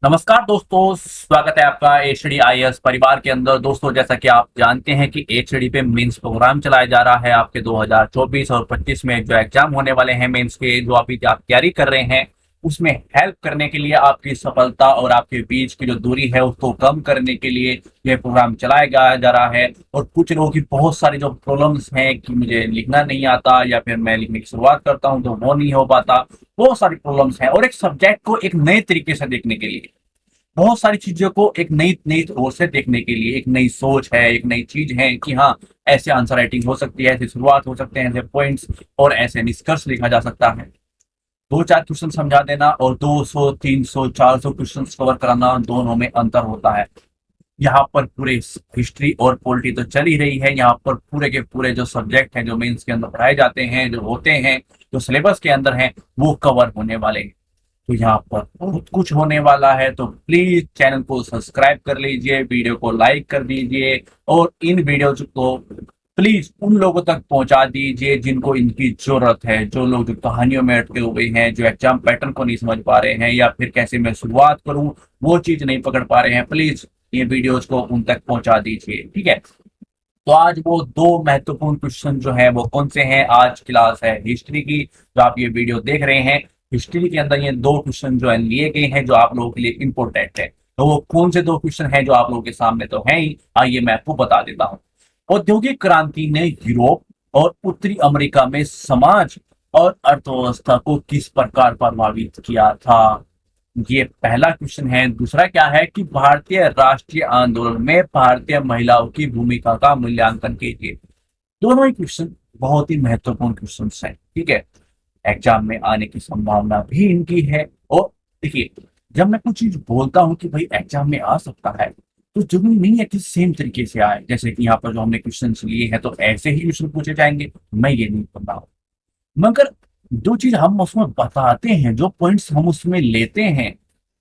नमस्कार दोस्तों, स्वागत है आपका एचडी आईएएस परिवार के अंदर। दोस्तों, जैसा कि आप जानते हैं कि एचडी पे मेंस प्रोग्राम चलाया जा रहा है। आपके 2024 और 25 में जो एग्जाम होने वाले हैं मेंस के, जो अभी आप तैयारी कर रहे हैं, उसमें हेल्प करने के लिए, आपकी सफलता और आपके बीच की जो दूरी है उसको कम करने के लिए यह प्रोग्राम चलाया जा रहा है। और कुछ लोगों की बहुत सारी जो प्रॉब्लम्स हैं कि मुझे लिखना नहीं आता, या फिर मैं लिखने की शुरुआत करता हूं तो वो नहीं हो पाता। बहुत सारी प्रॉब्लम्स हैं, और एक सब्जेक्ट को एक नए तरीके से देखने के लिए, बहुत सारी चीजों को एक नई नई ओर से देखने के लिए, एक नई सोच है, एक नई चीज है कि हाँ, ऐसे आंसर राइटिंग हो सकती है, ऐसे शुरुआत हो सकते हैं, ऐसे पॉइंट्स और ऐसे निष्कर्ष लिखा जा सकता है। दो चार क्वेश्चन समझा देना और 200 300 400 क्वेश्चन कवर कराना, दोनों में अंतर होता है। यहाँ पर पूरे हिस्ट्री और पॉलिटी तो चल ही रही है, यहाँ पर पूरे के पूरे जो सब्जेक्ट हैं, जो मेंस के अंदर पढ़ाए जाते हैं, जो होते हैं, जो सिलेबस के अंदर हैं, वो कवर होने वाले हैं। तो यहाँ पर बहुत कुछ होने वाला है। तो प्लीज चैनल को सब्सक्राइब कर लीजिए, वीडियो को लाइक कर दीजिए, और इन वीडियोज को प्लीज उन लोगों तक पहुंचा दीजिए जिनको इनकी जरूरत है। जो लोग जो कहानियों में अटके हुए हैं, जो एग्जाम पैटर्न को नहीं समझ पा रहे हैं, या फिर कैसे मैं शुरुआत करूं वो चीज नहीं पकड़ पा रहे हैं, प्लीज ये वीडियोज को उन तक पहुंचा दीजिए। ठीक है। तो आज वो दो महत्वपूर्ण क्वेश्चन जो है वो कौन से हैं? आज क्लास है हिस्ट्री की, जो आप ये वीडियो देख रहे हैं। हिस्ट्री के अंदर ये दो क्वेश्चन जो है लिए गए हैं, जो आप लोगों के लिए इंपॉर्टेंट है। तो वो कौन से दो क्वेश्चन हैं जो आप लोगों के सामने तो है ही, आइए मैं आपको बता देता हूँ। औद्योगिक क्रांति ने यूरोप और उत्तरी अमेरिका में समाज और अर्थव्यवस्था को किस प्रकार प्रभावित किया था? ये पहला क्वेश्चन है। दूसरा क्या है कि भारतीय राष्ट्रीय आंदोलन में भारतीय महिलाओं की भूमिका का मूल्यांकन कीजिए। दोनों ही क्वेश्चन बहुत ही महत्वपूर्ण क्वेश्चन हैं। ठीक है। एग्जाम में आने की संभावना भी इनकी है। और देखिए, जब मैं कुछ चीज बोलता हूँ कि भाई एग्जाम में आ सकता है, तो जरूरी नहीं है कि सेम तरीके से आए। जैसे कि यहाँ पर जो हमने क्वेश्चन लिए हैं तो ऐसे ही क्वेश्चन पूछे जाएंगे, मैं ये नहीं बोल रहा हूँ। मगर जो चीज हम उसमें बताते हैं, जो पॉइंट्स हम उसमें लेते हैं,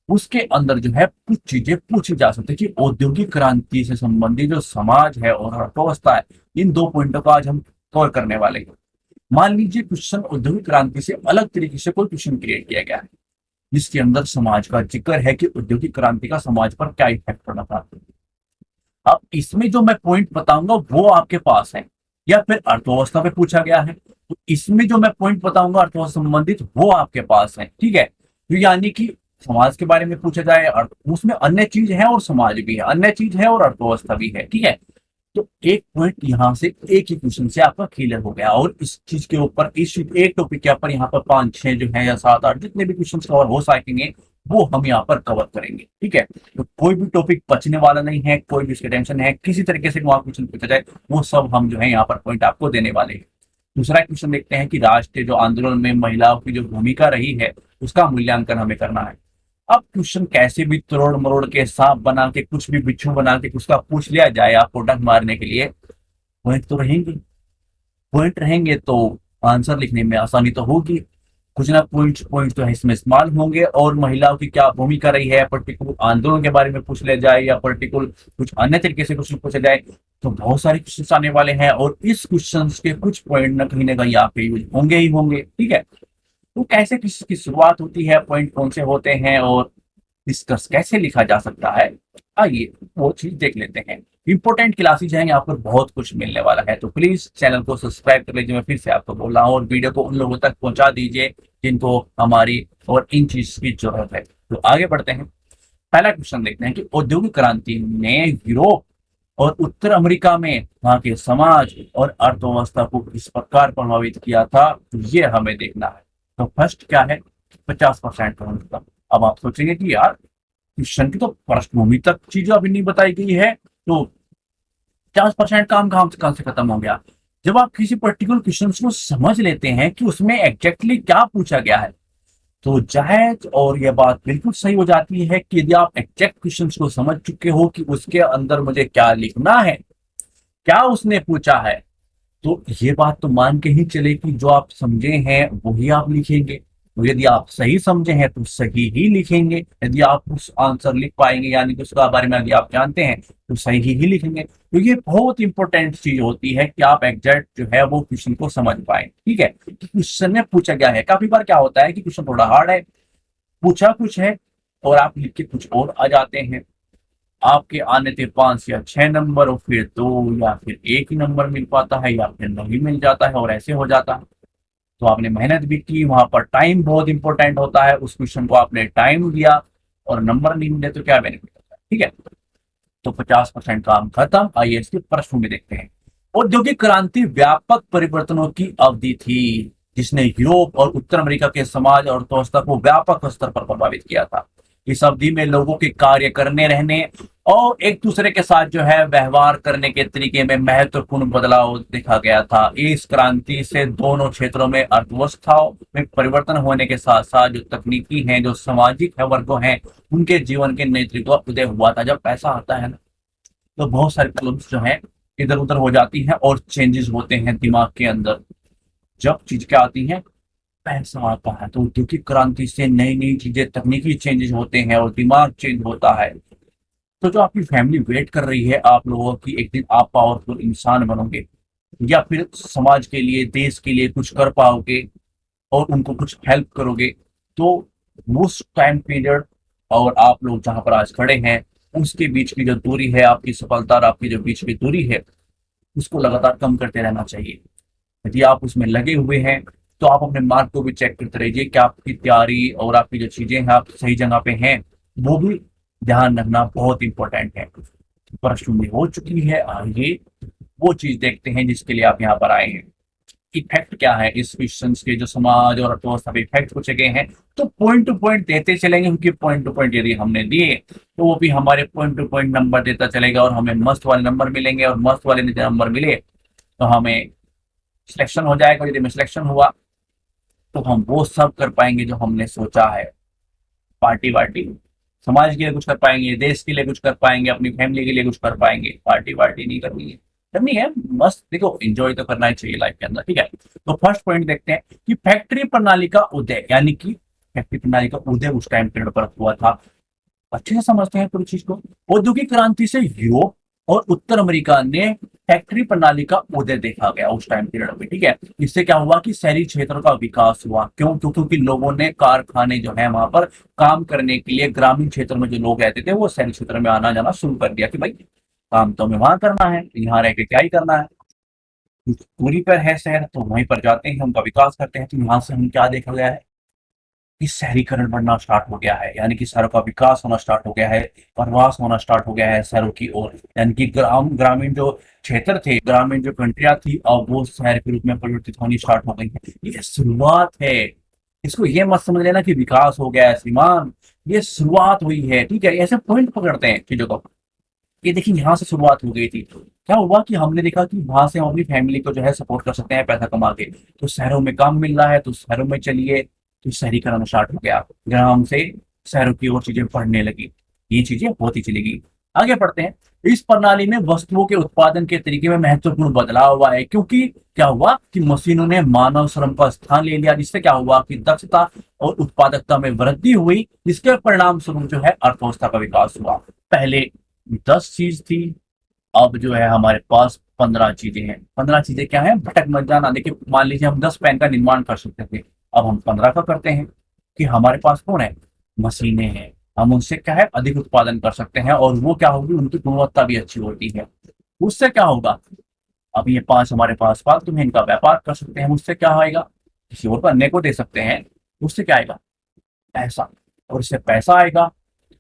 उसके अंदर जो है कुछ चीजें पूछी जा सकती है कि औद्योगिक क्रांति से संबंधित जो समाज है और अर्थव्यवस्था है, इन दो पॉइंटों को आज हम कवर करने वाले हैं। मान लीजिए क्वेश्चन औद्योगिक क्रांति से अलग तरीके से कोई क्वेश्चन क्रिएट किया गया है, जिसके अंदर समाज का जिक्र है कि औद्योगिक क्रांति का समाज पर क्या इफेक्ट पड़ा था। अब इसमें जो मैं पॉइंट बताऊंगा वो आपके पास है, या फिर अर्थव्यवस्था पे पूछा गया है, तो इसमें जो मैं पॉइंट बताऊंगा अर्थव्यवस्था संबंधित वो आपके पास है। ठीक है। तो यानी कि समाज के बारे में पूछा जाए, उसमें अन्य चीज है और समाज भी है, अन्य चीज है और अर्थव्यवस्था भी है। ठीक है। तो एक पॉइंट यहाँ से एक ही क्वेश्चन से आपका क्लियर हो गया, और इस चीज के ऊपर, इस एक टॉपिक के ऊपर यहाँ पर 5 6 जो है, या 7 8 जितने भी क्वेश्चन कवर हो सकेंगे वो हम यहाँ पर कवर करेंगे। ठीक है। तो कोई भी टॉपिक बचने वाला नहीं है, कोई भी उसके टेंशन है, किसी तरीके से वहां क्वेश्चन पूछा जाए वो सब हम जो है यहाँ पर पॉइंट आपको देने वाले हैं। दूसरा क्वेश्चन देखते हैं कि राष्ट्रीय जो आंदोलन में महिलाओं की जो भूमिका रही है उसका मूल्यांकन हमें करना है। अब क्वेश्चन कैसे भी तोड़ मरोड़ के, सांप बना के, कुछ भी बिच्छू बना के उसका पूछ लिया जाए आपको डंक मारने के लिए, पॉइंट तो रहेंगे। पॉइंट रहेंगे तो आंसर लिखने में आसानी तो होगी। कुछ ना पॉइंट पॉइंट तो इसमें इस्तेमाल होंगे। और महिलाओं की क्या भूमिका रही है, पर्टिकुलर आंदोलन के बारे में पूछ लिया जाए, या पर्टिकुलर कुछ अन्य तरीके से क्वेश्चन पूछा जाए, तो बहुत सारे क्वेश्चन आने वाले हैं, और इस क्वेश्चन के कुछ पॉइंट न कहीं ना कहीं यहाँ पे यूज होंगे ही होंगे। ठीक है। तो कैसे किसकी शुरुआत होती है, पॉइंट कौन से होते हैं, और डिस्कस कैसे लिखा जा सकता है, आइए वो चीज देख लेते हैं। इंपॉर्टेंट क्लासेज हैं, यहाँ पर बहुत कुछ मिलने वाला है। तो प्लीज चैनल को सब्सक्राइब कर लीजिए, मैं फिर से आपको बोल रहा हूँ, और वीडियो को उन लोगों तक पहुंचा दीजिए जिनको हमारी और इन चीज की जरूरत है। तो आगे बढ़ते हैं। पहला क्वेश्चन देखते हैं कि औद्योगिक क्रांति ने यूरोप और उत्तर अमेरिका में वहां के समाज और अर्थव्यवस्था को किस प्रकार प्रभावित किया था, तो ये हमें देखना है। तो फर्स्ट क्या है? 50% का। अब आप सोचेंगे कि यार, क्वेश्चन की तो पृष्ठभूमि तक चीजें अभी नहीं बताई गई है, तो 50% काम कहां से खत्म हो गया? जब आप किसी पर्टिकुलर क्वेश्चन को समझ लेते हैं कि उसमें एग्जैक्टली क्या पूछा गया है, तो जायज और यह बात बिल्कुल सही हो जाती है कि यदि आप एग्जैक्ट क्वेश्चन को समझ चुके हो कि उसके अंदर मुझे क्या लिखना है, क्या उसने पूछा है, तो ये बात तो मान के ही चले कि जो आप समझे हैं वही आप लिखेंगे। तो यदि आप सही समझे हैं तो सही ही लिखेंगे। यदि आप उस आंसर लिख पाएंगे, यानी कि उसके बारे में यदि आप जानते हैं, तो सही ही लिखेंगे। तो ये बहुत इंपॉर्टेंट चीज होती है कि आप एग्जैक्ट जो है वो क्वेश्चन को समझ पाए। ठीक है। क्वेश्चन में पूछा गया है, काफी बार क्या होता है कि क्वेश्चन थोड़ा हार्ड है, पूछा कुछ है, और आप लिख के कुछ और आ जाते हैं। आपके आने थे 5 या 6 नंबर और फिर 2 या फिर एक ही नंबर मिल पाता है या फिर नहीं मिल जाता है और ऐसे हो जाता है। तो आपने मेहनत भी की, वहां पर टाइम बहुत इंपॉर्टेंट होता है, उस क्वेश्चन को आपने टाइम दिया और नंबर नहीं मिले तो क्या बेनिफिट होता है। ठीक है, तो 50% काम खत्म। आइए इसकी पृष्ठभूमि देखते हैं। औद्योगिक क्रांति व्यापक परिवर्तनों की अवधि थी जिसने यूरोप और उत्तर अमेरिका के समाज और अर्थव्यवस्था को व्यापक स्तर पर प्रभावित किया था। इस अवधि में लोगों के कार्य करने, रहने और एक दूसरे के साथ जो है व्यवहार करने के तरीके में महत्वपूर्ण बदलाव देखा गया था। इस क्रांति से दोनों क्षेत्रों में अर्थव्यवस्थाओं में परिवर्तन होने के साथ साथ जो तकनीकी हैं, जो सामाजिक है वर्गों हैं, उनके जीवन के नेतृत्व उदय हुआ था। जब पैसा आता है ना, तो बहुत सारी प्रॉब्लम्स जो है इधर उधर हो जाती हैं और चेंजेस होते हैं दिमाग के अंदर। जब चीज क्या आती है, पैसा आता है, तो औद्योगिक क्रांति से नई नई चीजें, तकनीकी चेंजेस होते हैं और दिमाग चेंज होता है। तो जो आपकी फैमिली वेट कर रही है आप लोगों की, एक दिन आप पावरफुल इंसान बनोगे या फिर समाज के लिए, देश के लिए कुछ कर पाओगे और उनको कुछ हेल्प करोगे। तो उस टाइम पीरियड और आप लोग जहां पर आज खड़े हैं, उसके बीच की जो दूरी है, आपकी सफलता और आपकी जो बीच की दूरी है, उसको लगातार कम करते रहना चाहिए। यदि आप उसमें लगे हुए हैं तो आप अपने मार्क को भी चेक करते रहिए कि आपकी तैयारी और आपकी जो चीजें हैं आप सही जगह पे हैं, वो भी ध्यान रखना बहुत इंपॉर्टेंट है। पृष्ठभूमि हो चुकी है, आइए वो चीज देखते हैं जिसके लिए आप यहाँ पर आए हैं। इफेक्ट क्या है इस क्वेश्चन के, जो समाज और अर्थव्यवस्था पे इफेक्ट पूछे गए हैं, तो पॉइंट टू पॉइंट देते चलेंगे, क्योंकि पॉइंट टू पॉइंट यदि हमने दिए तो वो भी हमारे पॉइंट टू पॉइंट नंबर देता चलेगा और हमें मस्त वाले नंबर मिलेंगे, और मस्त वाले नंबर मिले तो हमें सिलेक्शन हो जाएगा। यदि में सिलेक्शन हुआ तो हम वो सब कर पाएंगे जो हमने सोचा है। पार्टी वार्टी समाज के लिए कुछ कर पाएंगे, देश के लिए कुछ कर पाएंगे, अपनी फैमिली के लिए कुछ कर पाएंगे। पार्टी वार्टी नहीं करनी है, करनी है मस्त, देखो एंजॉय तो करना ही चाहिए लाइफ के अंदर। ठीक है, तो फर्स्ट पॉइंट देखते हैं कि फैक्ट्री प्रणाली का उदय, यानी कि फैक्ट्री प्रणाली का उदय उस टाइम पीरियड पर हुआ था। अच्छे से समझते हैं पूरी चीज को। औद्योगिक क्रांति से यूरोप और उत्तर अमेरिका ने फैक्ट्री प्रणाली का उदय देखा गया उस टाइम पीरियड में। ठीक है, इससे क्या हुआ कि शहरी क्षेत्र का विकास हुआ। क्यों? क्योंकि लोगों ने कारखाने जो है वहां पर काम करने के लिए, ग्रामीण क्षेत्र में जो लोग रहते थे वो शहरी क्षेत्र में आना जाना शुरू कर दिया कि भाई काम तो हमें वहां करना है, यहाँ रह के क्या ही करना है। दूरी पर है शहर तो वहीं पर जाते हैं, उनका विकास करते हैं। तो यहाँ से हम क्या देखा गया है कि शहरीकरण बढ़ना स्टार्ट हो गया है, यानी कि शहरों का विकास होना स्टार्ट हो गया है, प्रवास होना स्टार्ट हो गया है शहरों की ओर। यानी कि ग्रामीण जो क्षेत्र थे, ग्रामीण जो कंट्रियां थी, अब वो शहर के रूप में परिवर्तित होनी स्टार्ट हो गई है। ये शुरुआत है, इसको ये मत समझ लेना कि विकास हो गया है श्रीमान, ये शुरुआत हुई है। ठीक है, ऐसे पॉइंट पकड़ते हैं चीजों को। ये देखिए यहाँ से शुरुआत हो गई थी। क्या हुआ कि हमने देखा कि वहां से हम अपनी फैमिली को जो है सपोर्ट कर सकते हैं पैसा कमा के, तो शहरों में काम मिल रहा है तो शहरों में चलिए, तो शहरीकरण स्टार्ट हो गया, ग्राम से शहरों की ओर चीजें बढ़ने लगी। ये चीजें होती चलेगी। आगे बढ़ते हैं। इस प्रणाली में वस्तुओं के उत्पादन के तरीके में महत्वपूर्ण बदलाव हुआ है, क्योंकि क्या हुआ कि मशीनों ने मानव श्रम का स्थान ले लिया, जिससे क्या हुआ कि दक्षता और उत्पादकता में वृद्धि हुई, जिसके परिणाम स्वरूप जो है अर्थव्यवस्था का विकास हुआ। पहले 10 चीज थी, अब जो है हमारे पास 15 चीजें हैं। 15 चीजें क्या है, भटक मत जाना। देखिए मान लीजिए हम 10 पेन का निर्माण कर सकते थे, अब हम 15 का करते हैं कि हमारे पास कौन है, मशीनें हैं। हम उनसे क्या है अधिक उत्पादन कर सकते हैं और वो क्या होगी, उनकी गुणवत्ता भी अच्छी होती है। उससे क्या होगा, अब ये 5 हमारे पास फालतू में, इनका व्यापार कर सकते हैं। उससे क्या होगा, किसी और को अन्य को दे सकते हैं। उससे क्या आएगा, पैसा, और इससे पैसा आएगा,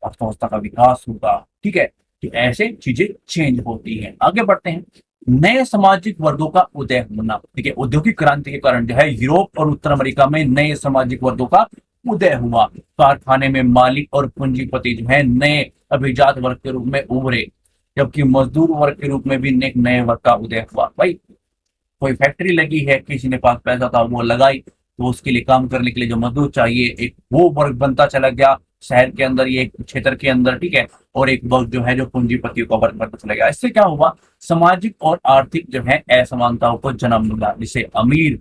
अर्थव्यवस्था का विकास होगा। ठीक है, कि ऐसे चीजें चेंज होती हैं। आगे बढ़ते हैं। नए सामाजिक वर्गों का उदय होना। ठीक है, औद्योगिक क्रांति के कारण जो है यूरोप और उत्तर अमेरिका में नए सामाजिक वर्गों का उदय हुआ। कारखाने में मालिक और पूंजीपति जो है नए अभिजात वर्ग के रूप में उभरे, जबकि मजदूर वर्ग के रूप में भी एक नए वर्ग का उदय हुआ। भाई कोई फैक्ट्री लगी है, किसी ने पास पैसा था वो लगाई, तो उसके लिए काम करने के लिए जो मजदूर चाहिए, एक वो वर्ग बनता चला गया शहर के अंदर, ये क्षेत्र के अंदर। ठीक है, और एक वर्ग जो है जो पूंजीपतियों का वर्ग बनता चला गया। इससे क्या हुआ, सामाजिक और आर्थिक जो है असमानताओं को जन्म मिला। जिसे अमीर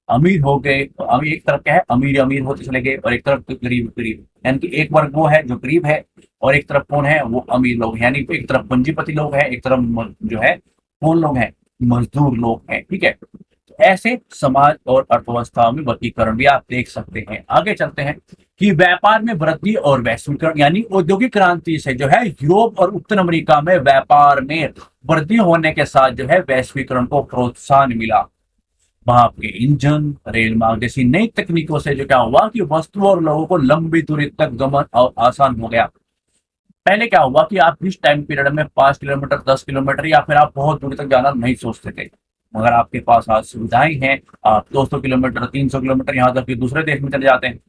अमीर हो गए, तो अमीर एक तरफ क्या है, अमीर अमीर होते चले गए और एक तरफ गरीब गरीब, यानी कि एक वर्ग वो है जो गरीब है और एक तरफ कौन है, वो अमीर लोग, यानी एक तरफ पूंजीपति लोग हैं, एक तरफ जो है कौन लोग हैं, मजदूर लोग हैं। ठीक है, तो ऐसे समाज और अर्थव्यवस्था में वर्गीकरण भी आप देख सकते हैं। आगे चलते हैं कि व्यापार में वृद्धि और वैश्वीकरण यानी औद्योगिक क्रांति से जो है यूरोप और उत्तर अमेरिका में व्यापार में वृद्धि होने के साथ जो है वैश्वीकरण को प्रोत्साहन मिला। वहां के इंजन, रेल मार्ग जैसी नई तकनीकों से जो क्या हुआ कि वस्तुओं और लोगों को लंबी दूरी तक गमन और आसान हो गया। पहले क्या हुआ कि आप इस टाइम पीरियड में 5 किलोमीटर, 10 किलोमीटर या फिर आप बहुत दूर तक जाना नहीं सोचते थे, मगर आपके पास आज सुविधाएं हैं। आप 200 किलोमीटर, 300 किलोमीटर, यहाँ तक कि दूसरे देश में चले जाते हैं।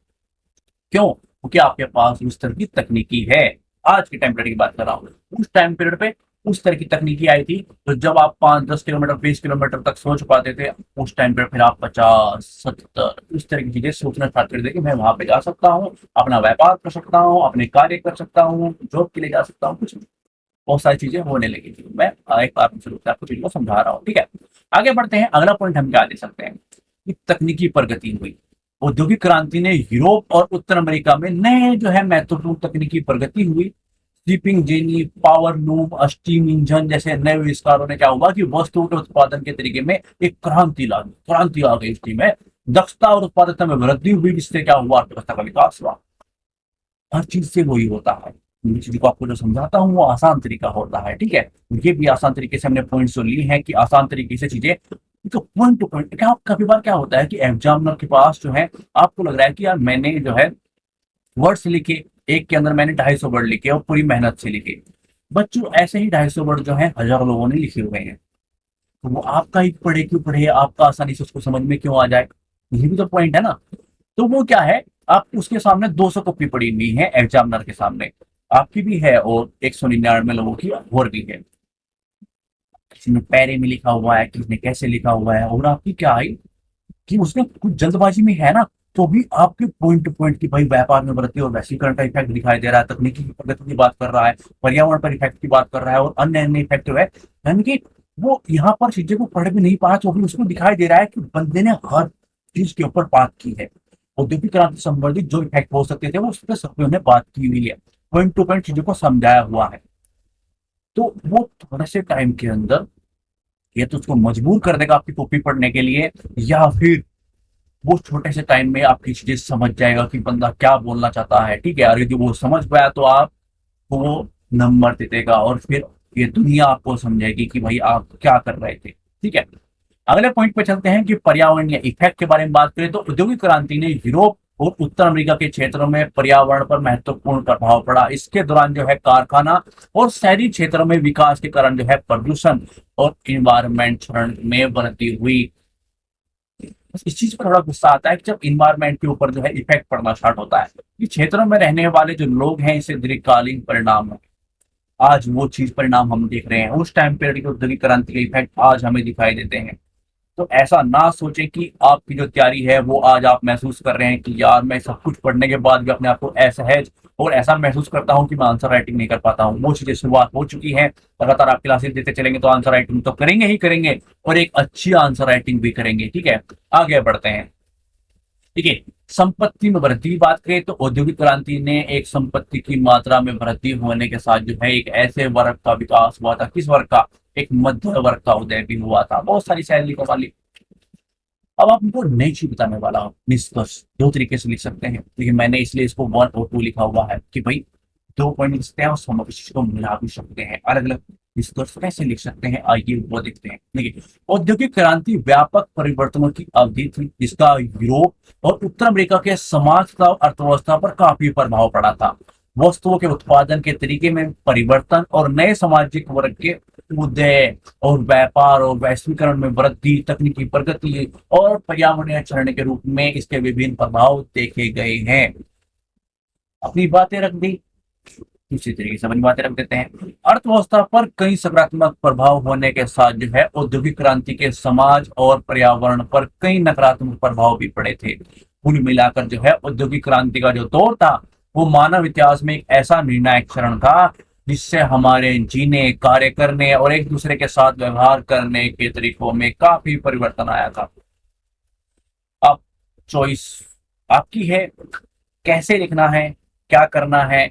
क्यों? क्योंकि आपके पास उस तरह की तकनीकी है। आज के टाइम पीरियड की बात कर रहा हूँ। उस टाइम पीरियड पे उस तरह की तकनीकी आई थी, तो जब आप 5, 10 किलोमीटर, 20 किलोमीटर तक सोच पाते थे, उस टाइम पे फिर आप 50, 70 इस तरह की चीजें सोचना स्टार्ट कर दें कि मैं वहां पे जा सकता हूँ, अपना व्यापार कर सकता हूँ, अपने कार्य कर सकता हूँ, जॉब के लिए जा सकता हूँ, कुछ बहुत सारी चीजें होने लगी थी। मैं एक बार शुरू से आपको चीजों को समझा रहा हूँ, ठीक है। आगे बढ़ते हैं। अगला पॉइंट हम क्या दे सकते हैं कि तकनीकी प्रगति हुई। औद्योगिक क्रांति ने यूरोप और उत्तर अमेरिका में नए जो है महत्वपूर्ण तकनीकी प्रगति हुई। Sleeping jenny, power loom, steam engine जैसे नए आविष्कारों ने क्या हुआ कि वस्तुओं के उत्पादन के तरीके में एक क्रांति आ गई। इसमें दक्षता और उत्पादकता में वृद्धि हुई, जिससे क्या हुआ, अर्थव्यवस्था का विकास हुआ। हर चीज से वही होता है। मैं चीज को आपको जो समझाता हूँ वो आसान तरीका होता है, ठीक है। ये भी आसान तरीके से हमने पॉइंट्स जो लिए हैं कि आसान तरीके से चीजें, तो पॉइंट टू पॉइंट। क्या कभी बार क्या होता है कि एग्जामिनर के पास जो है आपको लग रहा है कि यार मैंने जो है वर्ड्स लिखे, एक के अंदर मैंने 250 वर्ड लिखे और पूरी मेहनत से लिखे। बच्चों ऐसे ही 250 वर्ड जो है हजारों लोगों ने लिखे हुए हैं, तो वो आपका ही पढ़े क्यों पढ़े, आपका आसानी से उसको समझ में क्यों आ जाए, यही भी तो पॉइंट है ना। तो वो क्या है, आप उसके सामने 200 कॉपी पड़ी हुई है एग्जामिनर के सामने, आपकी भी है और 199 लोगों की और भी है। किसी ने पैरे में लिखा हुआ है, किसी ने कैसे लिखा हुआ है, और आपकी क्या है कि उसने कुछ जल्दबाजी में है ना, तो भी आपके पॉइंट टू पॉइंट की भाई व्यापार में वृद्धि और वैश्वीकरण का इफेक्ट दिखाई दे रहा है, तकनीकी की प्रगति की बात कर रहा है, पर्यावरण पर इफेक्ट की बात कर रहा है और अन्य अन्य इफेक्ट जो है, यानी कि वो यहाँ पर चीजें को पढ़ भी नहीं पा, तो भी उसको दिखाई दे रहा है कि बंदे ने हर चीज के ऊपर बात की है। औद्योगिक क्रांति से संबंधित जो इफेक्ट हो सकते थे वो उस पर सब पे उन्हें बात की हुई है, पॉइंट टू पॉइंट चीजों को समझाया हुआ है। तो वो थोड़े से टाइम के अंदर ये तो उसको मजबूर कर देगा आपकी कॉपी पढ़ने के लिए, या फिर वो छोटे से टाइम में आपकी चीजें समझ जाएगा कि बंदा क्या बोलना चाहता है, ठीक है। और यदि वो समझ पाया तो आपको वो नंबर दे देगा और फिर ये दुनिया आपको समझेगी कि भाई आप क्या कर रहे थे, ठीक है। अगले पॉइंट पे चलते हैं कि पर्यावरण या इफेक्ट के बारे में बात करें तो औद्योगिक क्रांति ने यूरोप और उत्तर अमेरिका के क्षेत्रों में पर्यावरण पर महत्वपूर्ण प्रभाव पड़ा। इसके दौरान जो है कारखाना और शहरी क्षेत्रों में विकास के कारण जो है प्रदूषण और इन्वायरमेंट में वृद्धि हुई। बस इस चीज पर थोड़ा गुस्सा आता है कि जब इन्वायरमेंट के ऊपर जो है इफेक्ट पड़ना स्टार्ट होता है, कि क्षेत्रों में रहने वाले जो लोग हैं इसे दीर्घकालीन परिणाम है। आज वो चीज परिणाम हम देख रहे हैं, उस टाइम पीरियड की औद्योगिक क्रांति के इफेक्ट आज हमें दिखाई देते हैं। तो ऐसा ना सोचे कि आपकी जो तैयारी है वो आज आप महसूस कर रहे हैं कि यार मैं सब कुछ पढ़ने के बाद भी अपने आप को असहज और ऐसा महसूस करता हूँ कि मैं आंसर राइटिंग नहीं कर पाता हूँ। वो चीजें शुरुआत हो चुकी है। लगातार आप क्लासेस देते चलेंगे तो आंसर राइटिंग तो करेंगे ही करेंगे, और एक अच्छी आंसर राइटिंग भी करेंगे, ठीक है। आगे बढ़ते हैं। ठीक है, संपत्ति में वृद्धि की बात करें तो औद्योगिक क्रांति ने एक संपत्ति की मात्रा में वृद्धि होने के साथ जो है एक ऐसे वर्ग का विकास हुआ था, किस वर्ग का, एक मध्य वर्ग का उदय भी हुआ था। बहुत सारी सैलरी कमा ली। अब आप उनको नई चीज बताने वाला हूँ। निष्कर्ष दो तरीके से लिख सकते हैं, लेकिन मैंने इसलिए इसको 1 और 2 लिखा हुआ है कि भाई 2 पॉइंट लिख सकते हैं और समविशेष को मिला भी सकते हैं। अलग अलग निष्कर्ष कैसे लिख सकते हैं आइए वो देखते हैं। देखिए, औद्योगिक क्रांति व्यापक परिवर्तनों की अवधि थी जिसका यूरोप और उत्तर अमेरिका के समाज तथा अर्थव्यवस्था पर काफी प्रभाव पड़ा था। वस्तुओं के उत्पादन के तरीके में परिवर्तन और नए सामाजिक वर्ग के उदय और व्यापार और वैश्वीकरण में वृद्धि, तकनीकी प्रगति और पर्यावरणीय चरण के रूप में इसके विभिन्न प्रभाव देखे गए हैं। अपनी बातें रख दी, इसी तरीके से अपनी बातें रख देते हैं। अर्थव्यवस्था पर कई सकारात्मक प्रभाव होने के साथ जो है औद्योगिक क्रांति के समाज और पर्यावरण पर कई नकारात्मक प्रभाव भी पड़े थे। कुल मिलाकर जो है औद्योगिक क्रांति का जो दौर था वो मानव इतिहास में एक ऐसा निर्णायक क्षण था जिससे हमारे जीने, कार्य करने और एक दूसरे के साथ व्यवहार करने के तरीकों में काफी परिवर्तन आया था। अब चॉइस आपकी है, कैसे लिखना है, क्या करना है,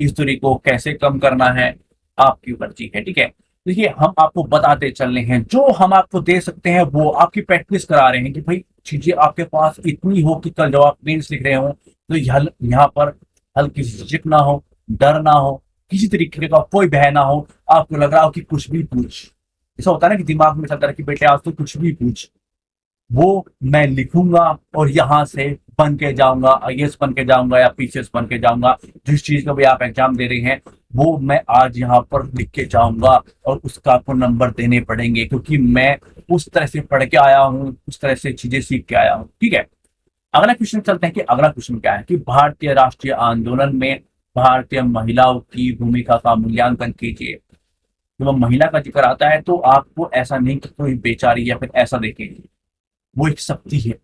इस दूरी को कैसे कम करना है, आपकी मर्जी है, ठीक है। देखिए, हम आपको बताते चल रहे हैं, जो हम आपको दे सकते हैं वो आपकी प्रैक्टिस करा रहे हैं कि भाई चीजें आपके पास इतनी हो कि कल जब आप मेंस लिख रहे हो तो यहाँ पर हल्की सी झिझक ना हो, डर ना हो, किसी तरीके का कोई भय ना हो। आपको लग रहा हो कि कुछ भी पूछ, ऐसा होता है ना कि दिमाग में चलता है कि बेटे आज तो कुछ भी पूछ, वो मैं लिखूंगा और यहाँ से बन के जाऊंगा, आईएएस बन के जाऊंगा या पीसीएस बन के जाऊंगा। जिस चीज का भी आप एग्जाम दे रहे हैं वो मैं आज यहाँ पर लिख के जाऊंगा और उसका आपको नंबर देने पड़ेंगे, क्योंकि मैं उस तरह से पढ़ के आया हूँ, उस तरह से चीजें सीख के आया हूँ। ठीक है, अगला क्वेश्चन चलते हैं कि अगला क्वेश्चन क्या है कि भारतीय राष्ट्रीय आंदोलन में भारतीय महिलाओं की भूमिका का मूल्यांकन कीजिए। जब महिला का जिक्र आता है तो आपको ऐसा नहीं कि कोई बेचारी या फिर ऐसा देखेंगे, वो एक शक्ति है।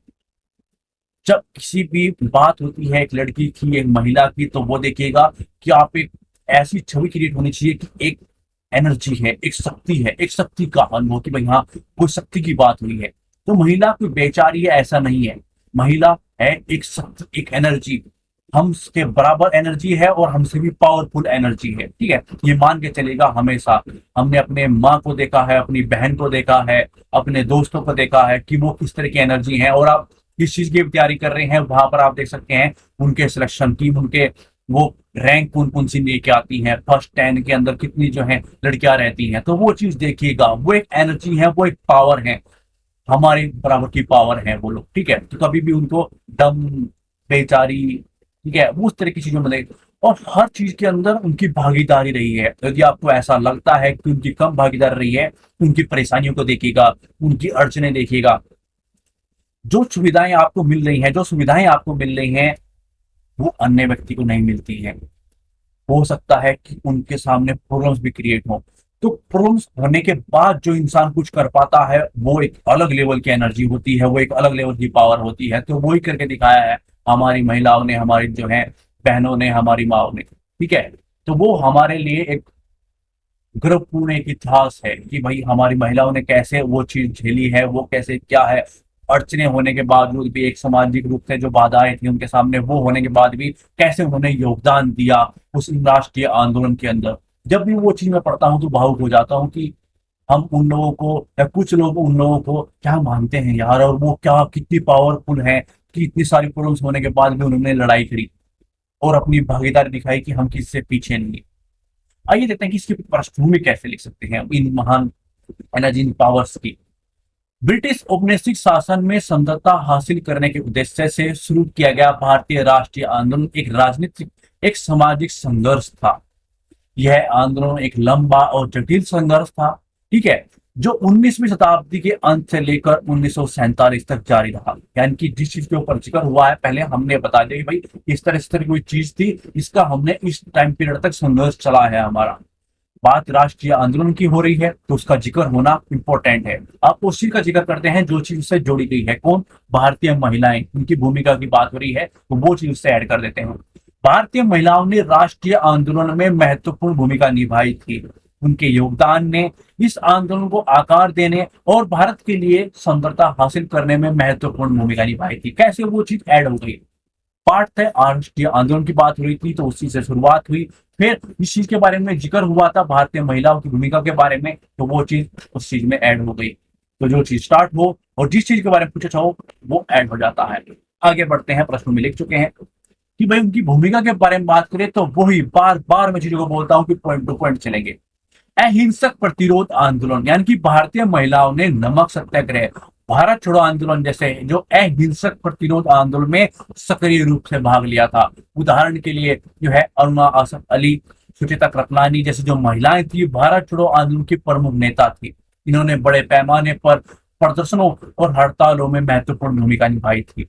जब किसी भी बात होती है एक लड़की की, एक महिला की, तो वो देखिएगा कि आप एक ऐसी छवि क्रिएट होनी चाहिए कि एक एनर्जी है, एक शक्ति है, एक शक्ति का अनुभव कि भाई हाँ कोई शक्ति की बात हुई है। तो महिला कोई बेचारी है ऐसा नहीं है, महिला है एक शक्ति, एक एनर्जी, हमसे बराबर एनर्जी है और हमसे भी पावरफुल एनर्जी है। ठीक है, ये मान के चलेगा हमेशा। हमने अपने माँ को देखा है, अपनी बहन को देखा है, अपने दोस्तों को देखा है कि वो किस तरह की एनर्जी है। और आप किस चीज की तैयारी कर रहे हैं वहां पर आप देख सकते हैं उनके सिलेक्शन टीम, उनके वो रैंक कौन कौन सी लेके आती हैं, फर्स्ट 10 के अंदर कितनी जो है लड़कियां रहती हैं। तो वो चीज देखिएगा, वो एक एनर्जी है, वो एक पावर है, हमारे बराबर की पावर है वो लोग। ठीक है, तो कभी भी उनको दम, बेचारी, ठीक है, वो उस तरह की चीजों में देख। और हर चीज के अंदर उनकी भागीदारी रही है। यदि आपको ऐसा लगता है कि उनकी कम भागीदारी रही है, उनकी परेशानियों को देखिएगा, उनकी अड़चने देखिएगा। जो सुविधाएं आपको मिल रही हैं, जो सुविधाएं आपको मिल रही हैं वो अन्य व्यक्ति को नहीं मिलती हैं। हो सकता है कि उनके सामने प्रॉब्लम्स भी क्रिएट हो, तो प्रॉब्लम्स होने के बाद जो इंसान कुछ कर पाता है वो एक अलग लेवल की एनर्जी होती है, वो एक अलग लेवल की पावर होती है। तो वही करके दिखाया है हमारी महिलाओं ने, हमारी जो है बहनों ने, हमारी माओ ने। ठीक है, तो वो हमारे लिए एक गर्वपूर्ण एक इतिहास है कि भाई हमारी महिलाओं ने कैसे वो चीज झेली है, वो कैसे क्या है, अड़चने होने के बावजूद भी, एक सामाजिक रूप से जो बाधाएं थी उनके सामने वो होने के बाद भी कैसे उन्होंने योगदान दिया उस राष्ट्रीय आंदोलन के अंदर। जब भी वो चीज मैं पढ़ता हूँ तो भावुक हो जाता हूँ कि हम उन लोगों को या कुछ लोग उन लोगों को क्या मानते हैं यार, और वो क्या कितनी पावरफुल है कि इतनी सारी प्रॉब्लम्स होने के बाद भी उन्होंने लड़ाई करी और अपनी भागीदारी दिखाई कि हम किससे पीछे नहीं है। आइए देखते हैं कि इसकी पृष्ठभूमि कैसे लिख सकते हैं इन महान एनर्जी पावर्स की। ब्रिटिश औपनिवेशिक शासन में समझौता हासिल करने के उद्देश्य से शुरू किया गया भारतीय राष्ट्रीय आंदोलन एक राजनीतिक, एक सामाजिक संघर्ष था। यह आंदोलन एक लंबा और जटिल संघर्ष था। ठीक है, जो 19वीं शताब्दी के अंत से लेकर 1947 तक जारी रहा। यानी कि जिस चीज के ऊपर जिक्र हुआ है पहले हमने बता दिया कि भाई इस तरह कोई चीज थी, इसका हमने इस टाइम पीरियड तक संघर्ष चला है हमारा। बात राष्ट्रीय आंदोलन की हो रही है तो उसका जिक्र होना इंपॉर्टेंट है। आप उस चीज का जिक्र करते हैं जो चीज उससे जोड़ी गई है, कौन, भारतीय महिलाएं, उनकी भूमिका की बात हो रही है तो वो चीज उससे ऐड कर देते हैं। भारतीय महिलाओं ने राष्ट्रीय आंदोलन में महत्वपूर्ण भूमिका निभाई थी। उनके योगदान ने इस आंदोलन को आकार देने और भारत के लिए समग्रता हासिल करने में महत्वपूर्ण भूमिका निभाई थी। कैसे वो चीज ऐड हो गई, पार्ट थे, राष्ट्रीय आंदोलन की बात हो रही थी तो उसी से शुरुआत हुई। फिर इस चीज के बारे में जिक्र हुआ था भारतीय महिलाओं की भूमिका के बारे में, तो वो चीज उस चीज में ऐड हो गई। तो जो चीज स्टार्ट हो और जिस चीज के बारे में पूछा हो वो ऐड हो जाता है। आगे बढ़ते हैं, प्रश्न में लिख चुके हैं कि भाई उनकी भूमिका के बारे में बात करें तो वही बार बार मैं चीजों को बोलता हूँ कि पॉइंट टू पॉइंट चलेंगे। अहिंसक प्रतिरोध आंदोलन, यानी कि भारतीय महिलाओं ने नमक सत्याग्रह, भारत छोड़ो आंदोलन जैसे जो अहिंसक प्रतिरोध आंदोलन में सक्रिय रूप से भाग लिया था। उदाहरण के लिए जो है अरुणा आसफ अली, सुचेता कृपलानी जैसी जो महिलाएं थी भारत छोड़ो आंदोलन की प्रमुख नेता थी। इन्होंने बड़े पैमाने पर प्रदर्शनों और हड़तालों में महत्वपूर्ण भूमिका निभाई थी।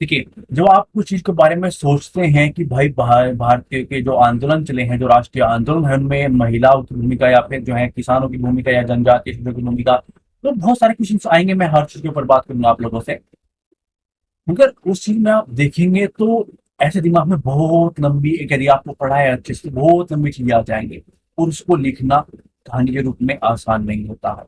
ठीक है, जब आप कुछ चीज के बारे में सोचते हैं कि भाई भारतीय के जो आंदोलन चले हैं, जो राष्ट्रीय आंदोलन है, उनमें महिलाओं की भूमिका या फिर जो है किसानों की भूमिका या जनजातीय क्षेत्रों की भूमिका, तो बहुत सारे क्वेश्चन आएंगे। मैं हर चीज के ऊपर बात करूंगा आप लोगों से, मगर उस चीज में आप देखेंगे तो ऐसे दिमाग में बहुत लंबी, एक यदि आपको पढ़ा है अच्छे से बहुत लंबी चीजें आ जाएंगे और उसको लिखना कहानी के रूप में आसान नहीं होता है।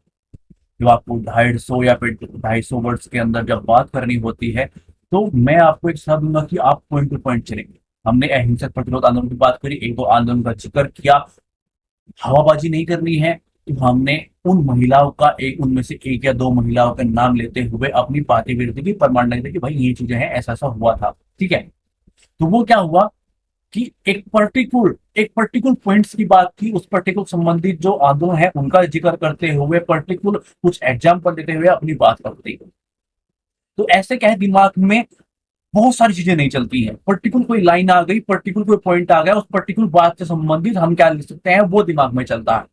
जब आपको 250 या फिर 250 वर्ड्स के अंदर जब बात करनी होती है तो मैं आपको एक सलाह दूंगा कि आप पॉइंट टू पॉइंट चलेंगे। हमने अहिंसक प्रतिरोध आंदोलन की बात करी, एक दो आंदोलन का जिक्र किया, हवाबाजी नहीं करनी है, तो हमने उन महिलाओं का एक उनमें से एक या दो महिलाओं का नाम लेते हुए अपनी पार्टिबिलिटी की प्रमाण नहीं कि भाई ये चीजें हैं, ऐसा ऐसा हुआ था। ठीक है, तो वो क्या हुआ कि एक पर्टिकुलर पॉइंट्स की बात की, उस पर्टिकुलर संबंधित जो आंदोलन है उनका जिक्र करते हुए पर्टिकुलर कुछ एग्जाम्पल देते हुए अपनी बात करते। तो ऐसे क्या है, दिमाग में बहुत सारी चीजें नहीं चलती हैं। पर्टिकुलर कोई लाइन आ गई, पर्टिकुलर कोई पॉइंट आ गया, उस पर्टिकुलर बात से संबंधित हम क्या लिख सकते हैं वो दिमाग में चलता है।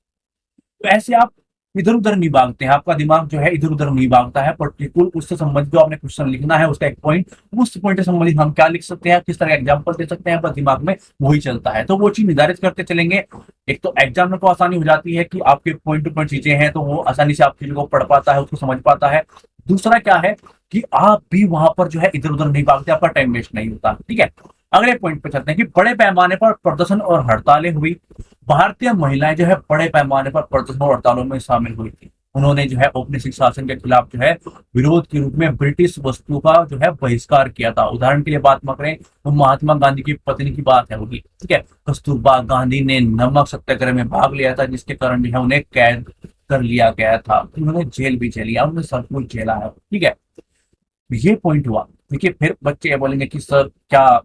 तो ऐसे आप इधर उधर नहीं भागते हैं, आपका दिमाग जो है इधर उधर नहीं भागता है। पर्टिकुलर उससे संबंधित जो आपने क्वेश्चन लिखना है उसका एक पॉइंट, उस पॉइंट से संबंधित हम क्या लिख सकते हैं, किस तरह का एग्जाम्पल दे सकते हैं, बस दिमाग में वही चलता है। तो वो चीज निर्धारित करते चलेंगे। एक तो एग्जाम को आसानी हो जाती है कि आपके पॉइंट टू पॉइंट चीजें हैं, तो वो आसानी से आप चीजों को पढ़ पाता है, उसको समझ पाता है। दूसरा क्या है कि आप भी वहां पर जो है इधर उधर नहीं भागते, आपका टाइम वेस्ट नहीं होता। ठीक है, अगले पॉइंट पे चलते हैं कि बड़े पैमाने पर प्रदर्शन और हड़तालें हुई। भारतीय महिलाएं जो है बड़े पैमाने पर प्रदर्शन और हड़तालों में शामिल हुई थी। उन्होंने जो है औपनिवेशिक शासन के खिलाफ जो है विरोध के रूप में ब्रिटिश वस्तु का जो है बहिष्कार किया था। उदाहरण के लिए बात करें तो महात्मा गांधी की पत्नी की बात है होगी। ठीक है, कस्तूरबा गांधी ने नमक सत्याग्रह में भाग लिया था, जिसके कारण जो है उन्हें कैद कर लिया गया था। उन्होंने जेल भी झेली, उन्होंने सब कुछ झेला है। ठीक है, ये पॉइंट हुआ। देखिए, फिर बच्चे ये बोलेंगे कि सर क्या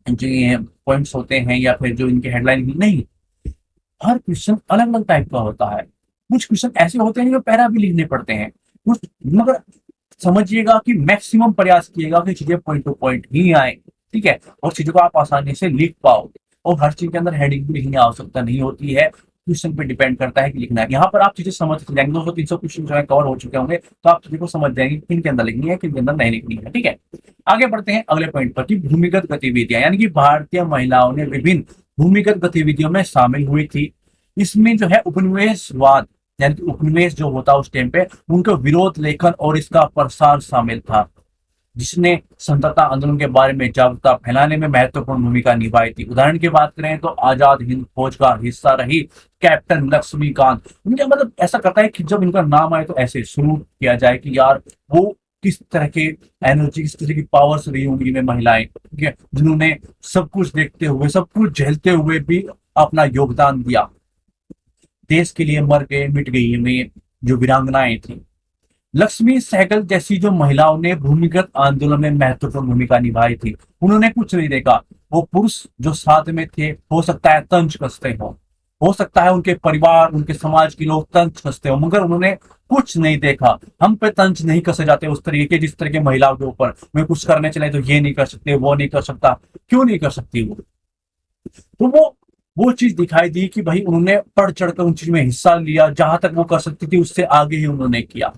जो ये पॉइंट्स होते हैं या फिर जो इनके हेडलाइन, नहीं, हर क्वेश्चन अलग अलग टाइप का होता है। कुछ क्वेश्चन ऐसे होते हैं जो पैरा भी लिखने पड़ते हैं कुछ, मगर समझिएगा कि मैक्सिमम प्रयास किएगा कि चीजें पॉइंट टू पॉइंट ही आए। ठीक है, और चीजों को आप आसानी से लिख पाओ। और हर चीज के अंदर हेडिंग भी लिखने की आवश्यकता नहीं होती है, क्वेश्चन पे डिपेंड करता है कि लिखना है। यहाँ पर आप चीजें समझ जाएंगे, 200-300 क्वेश्चन जो है कवर हो चुके होंगे, तो आप चीजों को समझ जाएंगे किन के अंदर लिखनी है, किन के अंदर नहीं लिखनी है। ठीक है, आगे बढ़ते हैं अगले पॉइंट पर कि भूमिगत गतिविधियां, यानी कि भारतीय महिलाओं ने विभिन्न भूमिगत गतिविधियों में शामिल हुई थी। इसमें जो है उपनिवेशवाद, यानी कि उपनिवेश जो होता उस टाइम पे, उनका विरोध लेखन और इसका प्रसार शामिल था, जिसने स्वतंत्रता आंदोलन के बारे में जागरूकता फैलाने में महत्वपूर्ण भूमिका निभाई थी। उदाहरण की बात करें तो आजाद हिंद फौज का हिस्सा रही कैप्टन लक्ष्मीकांत। उनका मतलब ऐसा करता है कि जब इनका नाम आए तो ऐसे शुरू किया जाए कि यार वो किस तरह के एनर्जी, किस तरह की पावर्स रही होंगी में महिलाएं, ठीक है, जिन्होंने सब कुछ देखते हुए, सब कुछ झेलते हुए भी अपना योगदान दिया। देश के लिए मर गए, मिट गई में जो वीरांगनाएं थी। लक्ष्मी सहगल जैसी जो महिलाओं ने भूमिगत आंदोलन में महत्वपूर्ण भूमिका निभाई थी। उन्होंने कुछ नहीं देखा, वो पुरुष जो साथ में थे, हो सकता है तंज कसते हो सकता है उनके परिवार, उनके समाज के लोग तंज कसते हो, मगर उन्होंने कुछ नहीं देखा। हम पे तंज नहीं कसे जाते उस तरीके के, जिस तरह के महिलाओं के ऊपर मैं कुछ करने चले तो ये नहीं कर सकते, वो नहीं कर सकता। क्यों नहीं कर सकती वो? तो वो चीज दिखाई दी कि भाई उन्होंने बढ़ चढ़कर उन चीज में हिस्सा लिया, जहां तक वो कर सकती थी उससे आगे ही उन्होंने किया।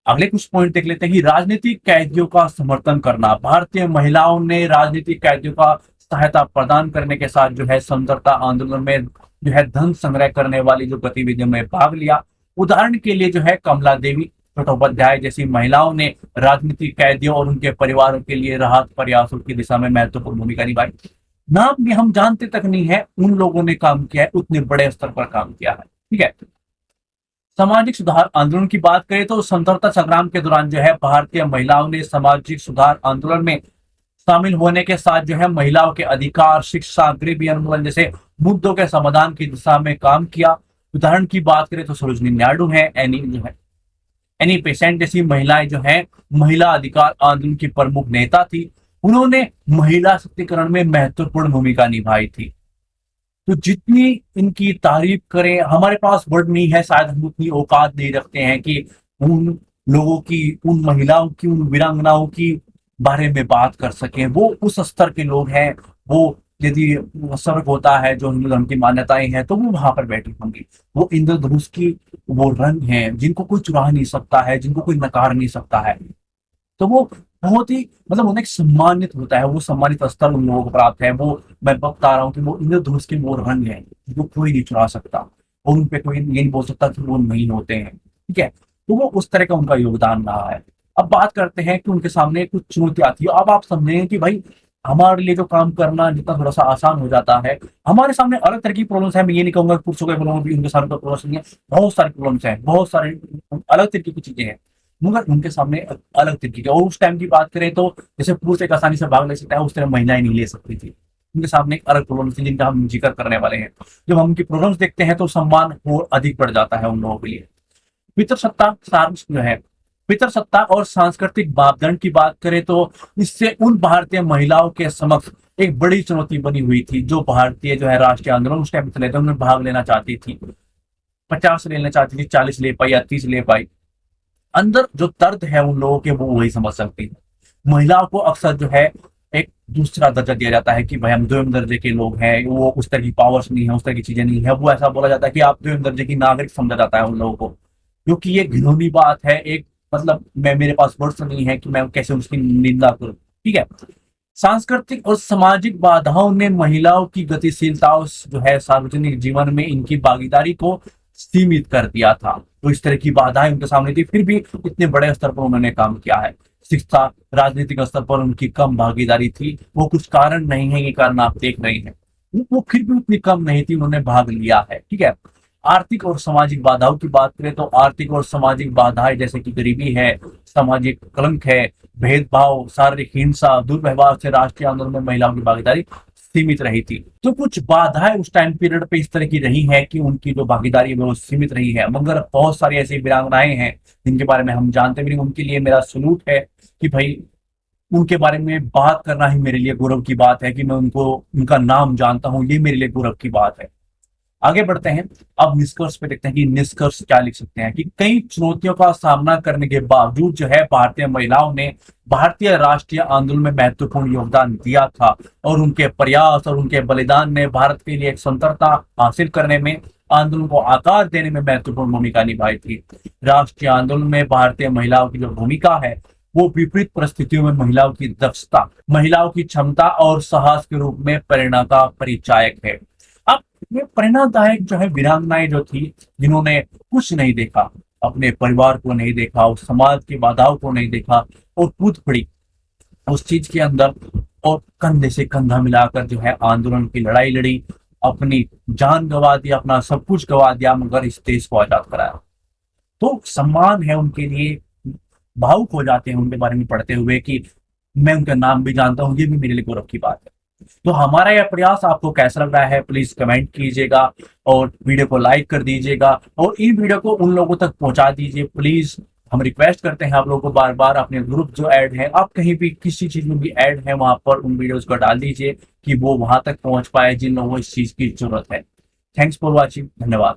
अगले कुछ पॉइंट देख लेते हैं कि राजनीतिक कैदियों का समर्थन करना। भारतीय महिलाओं ने राजनीतिक कैदियों का सहायता प्रदान करने के साथ जो है स्वतंत्रता आंदोलन में जो है धन संग्रह करने वाली जो गतिविधियों में भाग लिया। उदाहरण के लिए जो है कमला देवी चट्टोपाध्याय जैसी महिलाओं ने राजनीतिक कैदियों और उनके परिवारों के लिए राहत प्रयासों की दिशा में महत्वपूर्ण भूमिका निभाई। नाम भी हम जानते तक नहीं है उन लोगों ने काम किया है, उतने बड़े स्तर पर काम किया है। ठीक है, सामाजिक सुधार आंदोलन की बात करें तो स्वतंत्रता संग्राम के दौरान जो है भारतीय महिलाओं ने सामाजिक सुधार आंदोलन में शामिल होने के साथ जो है महिलाओं के अधिकार, शिक्षा, गरीबी उन्मूलन जैसे मुद्दों के समाधान की दिशा में काम किया। उदाहरण की बात करें तो सरोजनी नायडू है, एनी जो है एनी पेशेंट जैसी महिलाएं जो है महिला अधिकार आंदोलन की प्रमुख नेता थी। उन्होंने महिला सशक्तिकरण में महत्वपूर्ण भूमिका निभाई थी। तो जितनी इनकी तारीफ करें, हमारे पास वर्ड नहीं है, शायद हम उतनी औकात नहीं रखते हैं कि उन लोगों की, उन महिलाओं की, उन वीरांगनाओं की बारे में बात कर सकें। वो उस स्तर के लोग हैं। वो यदि स्वर्ग होता है जो हिंदू धर्म की मान्यताएं हैं तो वो वहां पर बैठी होंगी। वो इंद्रधनुष की वो रंग हैं जिनको कोई चुरा नहीं सकता है, जिनको कोई नकार नहीं सकता है। तो वो बहुत ही मतलब उन्हें सम्मानित होता है, वो सम्मानित स्तर उन लोगों को प्राप्त है। वो मैं बता रहा हूँ कि वो इंद्रधनुष के वो रंग है जो कोई नहीं चुरा सकता, और उन पे कोई ये नहीं बोल सकता कि वो नहीं होते हैं। ठीक है, तो वो उस तरह का उनका योगदान रहा है। अब बात करते हैं कि उनके सामने कुछ चुनौतियां आती है। अब आप समझेंगे कि भाई हमारे लिए जो काम करना जितना थोड़ा सा आसान हो जाता है, हमारे सामने अलग तरह की प्रॉब्लम्स है। मैं ये नहीं कहूंगा कि पुरुषों के प्रॉब्लम भी उनके सामने प्रॉब्लम्स नहीं है, बहुत सारी प्रॉब्लम्स है, बहुत सारे अलग तरीके की चीजें हैं, मगर उनके सामने अलग तरीके की। और उस टाइम की बात करें तो जैसे पुरुष एक आसानी से भाग ले सकता है, उस तरह महिलाएं नहीं ले सकती थी। उनके सामने एक अलग प्रॉब्लम थी जिनका हम जिक्र करने वाले हैं। जब हम उनकी प्रॉब्लम्स देखते हैं तो सम्मान और अधिक बढ़ जाता है उन लोगों के लिए। पितृसत्ता सारांश जो है, पितृसत्ता और सांस्कृतिक मापदंड की बात करें तो इससे उन भारतीय महिलाओं के समक्ष एक बड़ी चुनौती बनी हुई थी। जो भारतीय जो है राष्ट्रीय आंदोलन उस टाइम चले थे, उनमें भाग लेना चाहती थी, 50 लेना चाहती थी, 40 ले पाई या 30 ले पाई। अंदर जो दर्द है उन लोगों के वो वही समझ सकती है। महिलाओं को अक्सर जो है एक दूसरा दर्जा दिया जाता है कि भाई हम द्विम दर्जे के लोग हैं, वो उस तरह की पावर्स नहीं है, उस तरह की चीजें नहीं है। वो ऐसा बोला जाता है कि आप द्विम दर्जे की नागरिक समझा जाता है उन लोगों को, क्योंकि ये घिनौनी बात है। एक मतलब मैं मेरे पास वर्ड्स नहीं है कि मैं कैसे उसकी निंदा करूं। ठीक है। सांस्कृतिक और सामाजिक बाधाओं ने महिलाओं की गतिशीलता और जो है सार्वजनिक जीवन में इनकी भागीदारी को सीमित कर दिया था। तो इस तरह की बाधाएं उनके सामने थी, फिर भी इतने बड़े स्तर पर उन्होंने काम किया है। शिक्षा, राजनीतिक स्तर पर उनकी कम भागीदारी थी, वो कुछ कारण नहीं है, ये कारण आप देख रहे हैं। वो फिर भी उतनी कम नहीं थी, उन्होंने भाग लिया है। ठीक है। आर्थिक और सामाजिक बाधाओं की बात करें तो आर्थिक और सामाजिक बाधाएं जैसे कि गरीबी है, सामाजिक कलंक है, भेदभाव, शारीरिक हिंसा, दुर्व्यवहार से राष्ट्रीय आंदोलन में महिलाओं की भागीदारी सीमित रही थी। तो कुछ बाधाएं उस टाइम पीरियड पे इस तरह की रही है कि उनकी जो भागीदारी है वो सीमित रही है। मगर बहुत सारी ऐसी वीरांगनाएं हैं जिनके बारे में हम जानते भी नहीं, उनके लिए मेरा सलूट है कि भाई उनके बारे में बात करना ही मेरे लिए गौरव की बात है कि मैं उनको उनका नाम जानता हूं, ये मेरे लिए गौरव की बात है। आगे बढ़ते हैं। अब निष्कर्ष पे देखते हैं कि निष्कर्ष क्या लिख सकते हैं कि कई चुनौतियों का सामना करने के बावजूद जो है भारतीय महिलाओं ने भारतीय राष्ट्रीय आंदोलन में महत्वपूर्ण योगदान दिया था, और उनके प्रयास और उनके बलिदान ने भारत के लिए एक स्वतंत्रता हासिल करने में, आंदोलन को आकार देने में महत्वपूर्ण भूमिका निभाई थी। राष्ट्रीय आंदोलन में भारतीय महिलाओं की जो भूमिका है वो विपरीत परिस्थितियों में महिलाओं की दक्षता, महिलाओं की क्षमता और साहस के रूप में प्रेरणा का परिचायक है। अब ये प्रेरणादायक जो है वीरांगनाएं जो थी, जिन्होंने कुछ नहीं देखा, अपने परिवार को नहीं देखा, उस समाज की बाधाओं को नहीं देखा, और कूद पड़ी उस चीज के अंदर, और कंधे से कंधा मिलाकर जो है आंदोलन की लड़ाई लड़ी, अपनी जान गंवा दी, अपना सब कुछ गंवा दिया, मगर इस देश को आजाद कराया। तो सम्मान है उनके लिए। भावुक हो जाते हैं उनके बारे में पढ़ते हुए कि मैं उनका नाम भी जानता हूँ, ये भी मेरे लिए गौरव की बात है। तो हमारा यह प्रयास आपको कैसा लग रहा है प्लीज कमेंट कीजिएगा, और वीडियो को लाइक कर दीजिएगा, और इन वीडियो को उन लोगों तक पहुंचा दीजिए प्लीज। हम रिक्वेस्ट करते हैं आप लोगों को बार बार, अपने ग्रुप जो ऐड है, आप कहीं भी किसी चीज में भी ऐड है वहां पर उन वीडियोस को डाल दीजिए कि वो वहां तक पहुंच पाए जिन लोगों को इस चीज की जरूरत है। Thanks for watching. धन्यवाद।